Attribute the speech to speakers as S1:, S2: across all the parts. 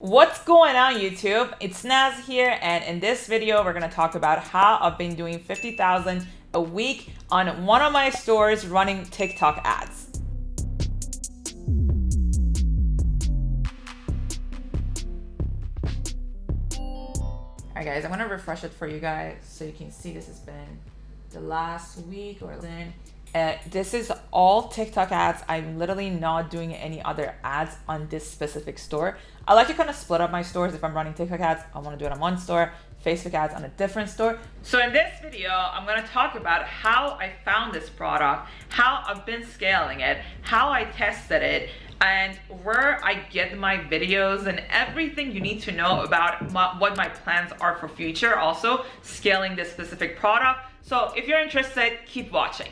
S1: What's going on YouTube? It's Naz here, and in this video we're going to talk about how I've been doing 50,000 a week on one of my stores running TikTok ads. Alright guys, I'm going to refresh it for you guys so you can see this has been the last week or then. This is all TikTok ads. I'm literally not doing any other ads on this specific store. I like to kind of split up my stores. If I'm running TikTok ads, I want to do it on one store, Facebook ads on a different store. So in this video, I'm going to talk about how I found this product, how I've been scaling it, how I tested it, and where I get my videos and everything you need to know about what my plans are for future, also scaling this specific product. So if you're interested, keep watching.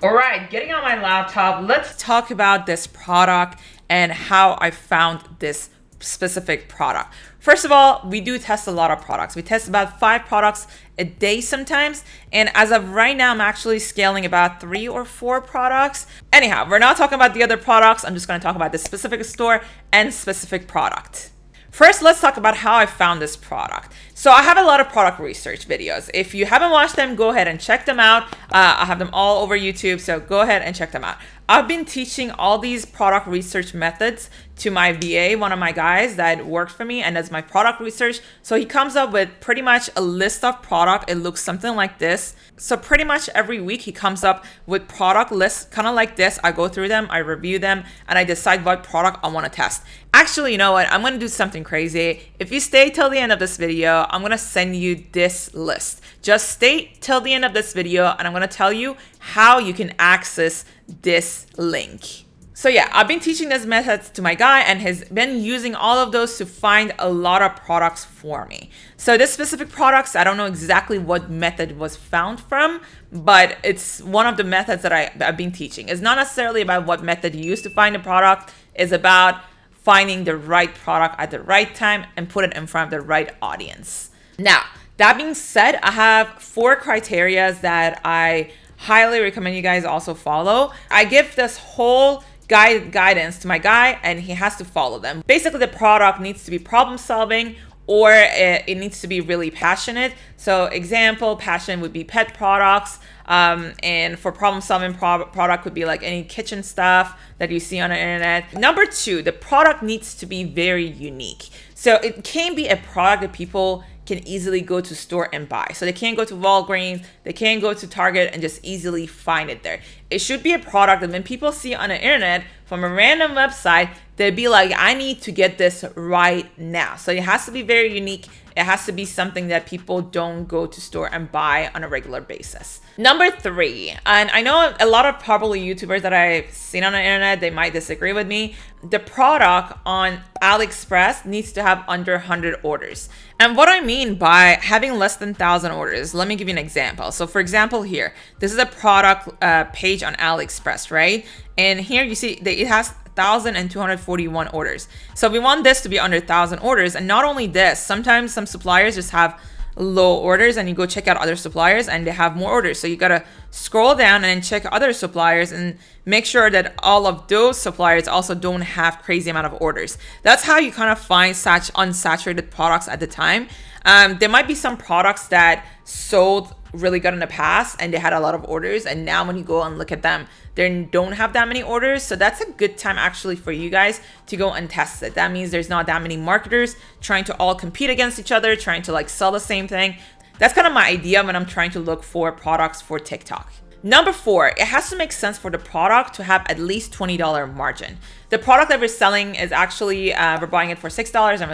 S1: All right, getting on my laptop, let's talk about this product and how I found this specific product. First of all, we do test a lot of products. We test about 5 products a day sometimes. And as of right now, I'm actually scaling about 3 or 4 products. Anyhow, we're not talking about the other products. I'm just going to talk about this specific store and specific product. First, let's talk about how I found this product. So I have a lot of product research videos. If you haven't watched them, go ahead and check them out. I have them all over YouTube, so go ahead and check them out. I've been teaching all these product research methods to my VA, one of my guys that works for me and does my product research. So he comes up with pretty much a list of product. It looks something like this. So pretty much every week he comes up with product lists kind of like this. I go through them, I review them, and I decide what product I want to test. Actually, you know what? I'm going to do something crazy. If you stay till the end of this video, I'm going to send you this list. Just stay till the end of this video and I'm going to tell you how you can access this link. So yeah, I've been teaching these methods to my guy and has been using all of those to find a lot of products for me. So this specific products, I don't know exactly what method was found from, but it's one of the methods that I've been teaching. It's not necessarily about what method you use to find a product. It's about finding the right product at the right time and put it in front of the right audience. Now, that being said, I have 4 criteria that I highly recommend you guys also follow. I give this whole guidance to my guy and he has to follow them. Basically, the product needs to be problem solving or it needs to be really passionate. So example, passion would be pet products. And for problem solving product could be like any kitchen stuff that you see on the internet. Number 2, the product needs to be very unique. So it can be a product that people can easily go to store and buy. So they can't go to Walgreens, they can't go to Target and just easily find it there. It should be a product that when people see on the internet from a random website, they'd be like, I need to get this right now. So it has to be very unique. It has to be something that people don't go to store and buy on a regular basis. Number 3, and I know a lot of probably YouTubers that I've seen on the internet, they might disagree with me. The product on AliExpress needs to have under 100 orders. And what I mean by having less than 1,000 orders, let me give you an example. So for example here, this is a product page on AliExpress, right? And here you see that it has 1,241 orders. So we want this to be under 1,000 orders. And not only this, sometimes some suppliers just have low orders and you go check out other suppliers and they have more orders. So you got to scroll down and check other suppliers and make sure that all of those suppliers also don't have crazy amount of orders. That's how you kind of find such unsaturated products at the time. There might be some products that sold really good in the past and they had a lot of orders, and now when you go and look at them, they don't have that many orders. So that's a good time actually for you guys to go and test it. That means there's not that many marketers trying to all compete against each other, trying to like sell the same thing. That's kind of my idea when I'm trying to look for products for TikTok. Number 4, it has to make sense for the product to have at least $20 margin. The product that we're selling is actually, we're buying it for $6 and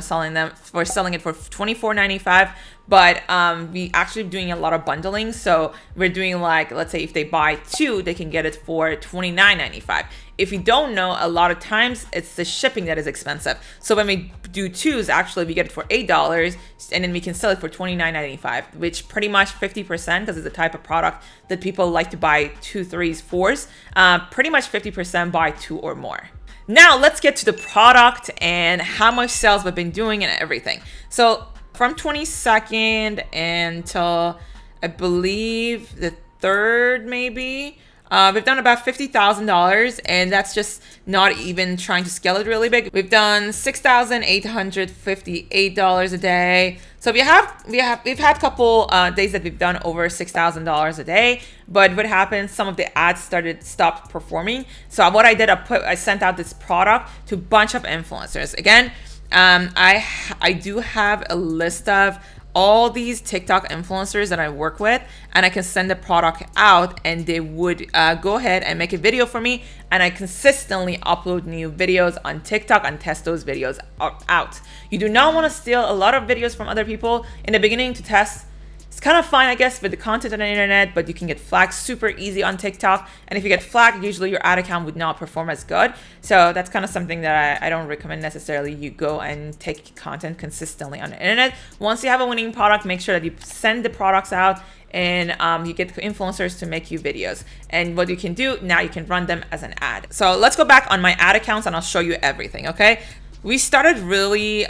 S1: we're selling it for $24.95. But we actually doing a lot of bundling. So we're doing like, let's say if they buy 2, they can get it for $29.95. If you don't know, a lot of times it's the shipping that is expensive. So when we do 2s, actually we get it for $8 and then we can sell it for $29.95, which pretty much 50%, because it's the type of product that people like to buy 2, 3s, 4s, pretty much 50% buy 2 or more. Now let's get to the product and how much sales we've been doing and everything. So from 22nd until I believe the 3rd maybe, We've done about $50,000, and that's just not even trying to scale it really big. We've done $6,858 a day. So we've had a couple days that we've done over $6,000 a day. But what happened? Some of the ads stopped performing. So what I did, I sent out this product to a bunch of influencers. Again, I do have a list of all these TikTok influencers that I work with, and I can send the product out, and they would go ahead and make a video for me, and I consistently upload new videos on TikTok and test those videos out. You do not want to steal a lot of videos from other people in the beginning to test. It's kind of fine, I guess, with the content on the internet, but you can get flagged super easy on TikTok. And if you get flagged, usually your ad account would not perform as good. So that's kind of something that I don't recommend necessarily. You go and take content consistently on the internet. Once you have a winning product, make sure that you send the products out, and you get influencers to make you videos. And what you can do now, you can run them as an ad. So let's go back on my ad accounts and I'll show you everything, okay? We started really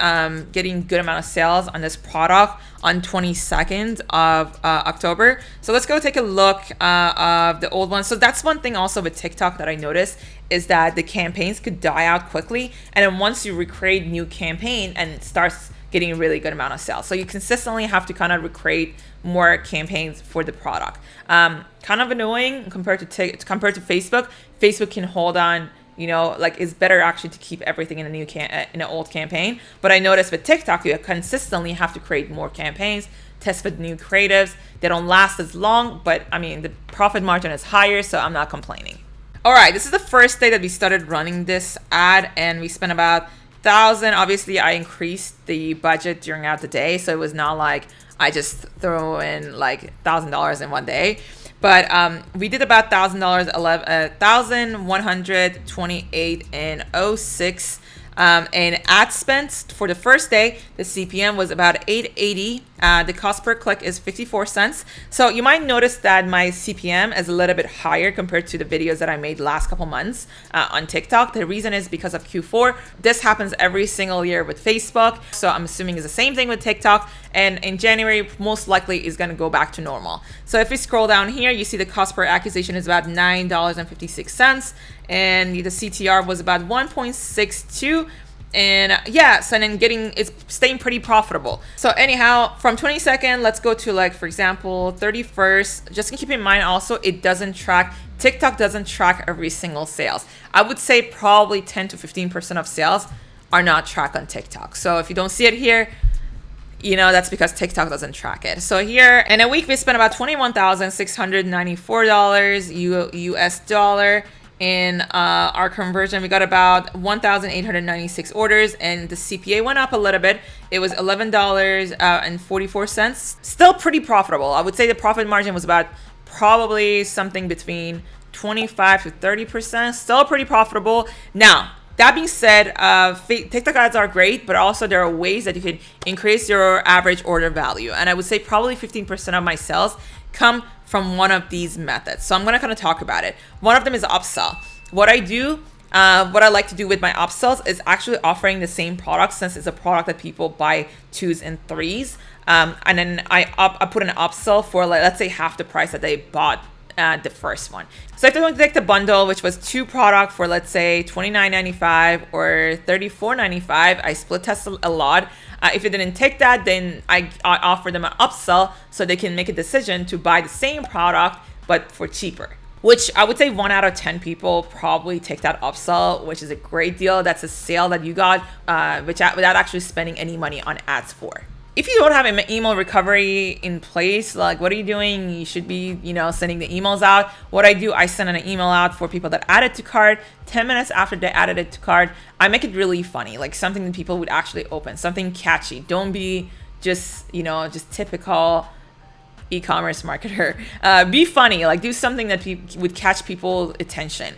S1: getting good amount of sales on this product on 22nd of October. So let's go take a look of the old one. So that's one thing also with TikTok that I noticed, is that the campaigns could die out quickly. And then once you recreate new campaign, and it starts getting a really good amount of sales. So you consistently have to kind of recreate more campaigns for the product. Kind of annoying compared to Facebook. Facebook can hold on, like it's better actually to keep everything in a new in an old campaign. But I noticed with TikTok, you consistently have to create more campaigns, test with new creatives. They don't last as long, but I mean, the profit margin is higher, so I'm not complaining. All right, this is the first day that we started running this ad, and we spent about $1,000. Obviously, I increased the budget during the day, so it was not like I just throw in like $1,000 in one day. But we did about $1,000, $1,128.06. And ad spend for the first day, the CPM was about $8.80. The cost per click is 54 cents. So you might notice that my CPM is a little bit higher compared to the videos that I made last couple months on TikTok. The reason is because of Q4. This happens every single year with Facebook. So I'm assuming it's the same thing with TikTok. And in January, most likely is going to go back to normal. So if we scroll down here, you see the cost per acquisition is about $9.56. And the CTR was about 1.62. And yeah, so then it's staying pretty profitable. So anyhow, from 22nd, let's go to, like, for example, 31st. Just keep in mind also, it doesn't track, TikTok doesn't track every single sales. I would say probably 10 to 15% of sales are not tracked on TikTok. So if you don't see it here, that's because TikTok doesn't track it. So here in a week, we spent about $21,694 US dollar. In our conversion, we got about 1,896 orders, and the CPA went up a little bit. It was $11.44. Still pretty profitable. I would say the profit margin was about probably something between 25 to 30%. Still pretty profitable. Now, that being said, TikTok ads are great, but also there are ways that you can increase your average order value. And I would say probably 15% of my sales come from one of these methods. So I'm going to kind of talk about it. One of them is upsell. What I like to do with my upsells is actually offering the same product, since it's a product that people buy 2s and 3s. And then I put an upsell for, like, let's say half the price that they bought the first one. So if they want to take the bundle, which was 2 products for, let's say, $29.95 or $34.95, I split test a lot. If they didn't take that, then I offer them an upsell so they can make a decision to buy the same product but for cheaper. Which I would say 1 out of 10 people probably take that upsell, which is a great deal. That's a sale that you got without actually spending any money on ads for. If you don't have an email recovery in place, like, what are you doing? You should be, sending the emails out. What I do, I send an email out for people that add it to cart. 10 minutes after they added it to cart, I make it really funny, like something that people would actually open, something catchy. Don't be just typical e-commerce marketer. Be funny, like do something that would catch people's attention.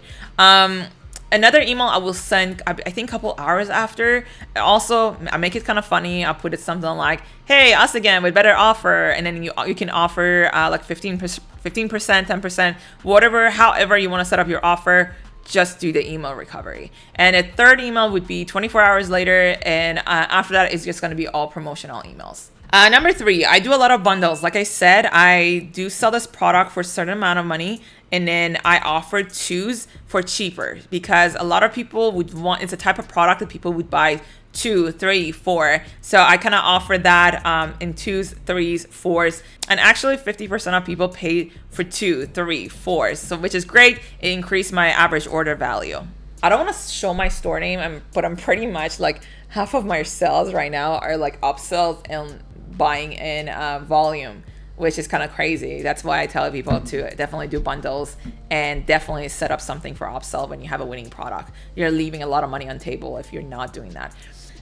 S1: Another email I will send, I think, a couple hours after. Also, I make it kind of funny. I'll put it something like, hey, us again with better offer. And then you can offer like 15%, 10%, whatever, however you want to set up your offer. Just do the email recovery. And a third email would be 24 hours later. And after that, it's just going to be all promotional emails. Number 3, I do a lot of bundles. Like I said, I do sell this product for a certain amount of money, and then I offer 2s for cheaper, because a lot of people would want, it's a type of product that people would buy 2, 3, 4. So I kind of offer that in 2s, 3s, 4s, and actually 50% of people pay for 2, 3, 4s, so which is great. It increased my average order value. I don't want to show my store name, but I'm pretty much like half of my sales right now are like upsells and buying in volume, which is kind of crazy. That's why I tell people to definitely do bundles and definitely set up something for upsell when you have a winning product. You're leaving a lot of money on the table if you're not doing that.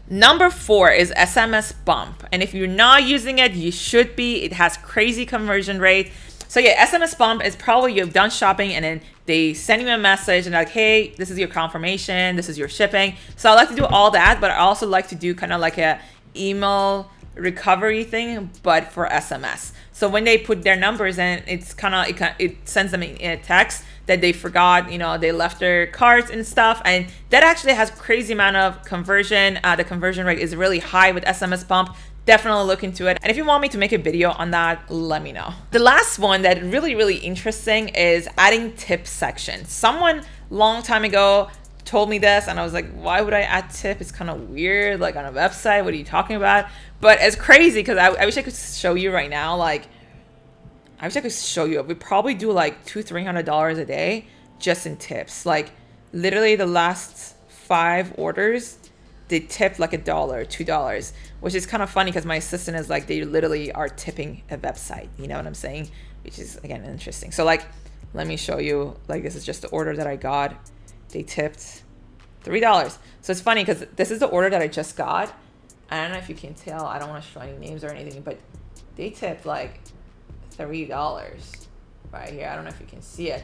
S1: Number 4 is SMS bump. And if you're not using it, you should be. It has crazy conversion rate. So yeah, SMS bump is probably you've done shopping and then they send you a message and like, hey, this is your confirmation, this is your shipping. So I like to do all that, but I also like to do kind of like a email recovery thing, but for SMS. So when they put their numbers in, it's kind of, it sends them a text that they forgot, they left their cards and stuff. And that actually has crazy amount of conversion. The conversion rate is really high with SMS bump. Definitely look into it. And if you want me to make a video on that, let me know. The last one that really interesting is adding tip section. Someone long time ago told me this and I was like, why would I add tip? It's kind of weird, like on a website, what are you talking about? But it's crazy because I wish I could show you right now. Like, I wish I could show you. We probably do like $200-300 a day just in tips. Like literally the last 5 orders, they tipped like $1, $2, which is kind of funny because my assistant is like, they literally are tipping a website. You know what I'm saying? Which is, again, interesting. So like, let me show you, like, this is just the order that I got. They tipped $3. So it's funny because this is the order that I just got. I don't know if you can tell. I don't want to show any names or anything, but they tipped like $3 right here. I don't know if you can see it,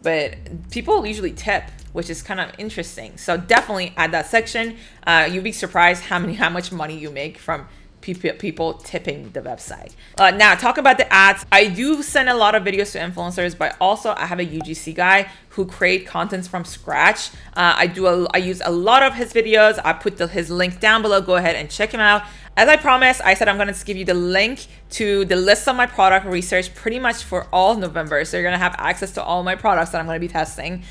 S1: but people usually tip, which is kind of interesting. So definitely add that section. You'll be surprised how much money you make from people tipping the website. Now talk about the ads. I do send a lot of videos to influencers, but also I have a UGC guy who create contents from scratch. I use a lot of his videos. I put his link down below. Go ahead and check him out. As I promised, I said I'm going to give you the link to the list of my product research pretty much for all November. So you're going to have access to all my products that I'm going to be testing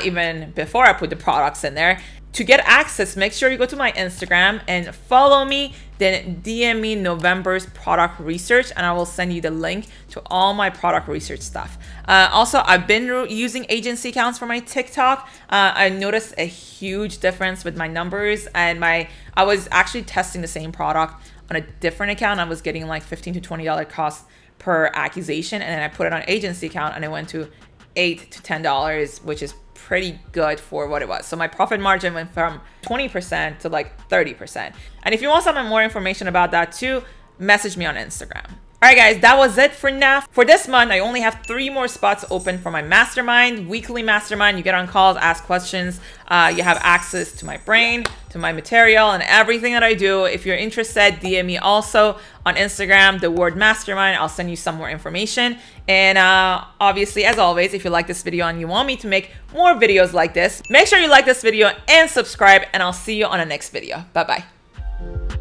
S1: even before I put the products in there. To get access, make sure you go to my Instagram and follow me, then DM me November's product research, and I will send you the link to all my product research stuff. Also, I've been using agency accounts for my TikTok. I noticed a huge difference with my numbers, and I was actually testing the same product on a different account. I was getting like $15 to $20 cost per accusation, and then I put it on agency account, and it went to $8 to $10, which is pretty good for what it was. So my profit margin went from 20% to like 30%. And if you want some more information about that too, message me on Instagram. All right, guys, that was it for now. For this month, I only have 3 more spots open for my mastermind, weekly mastermind. You get on calls, ask questions. You have access to my brain, to my material, and everything that I do. If you're interested, DM me also on Instagram, the word mastermind. I'll send you some more information. And obviously, as always, if you like this video and you want me to make more videos like this, make sure you like this video and subscribe, and I'll see you on the next video. Bye-bye.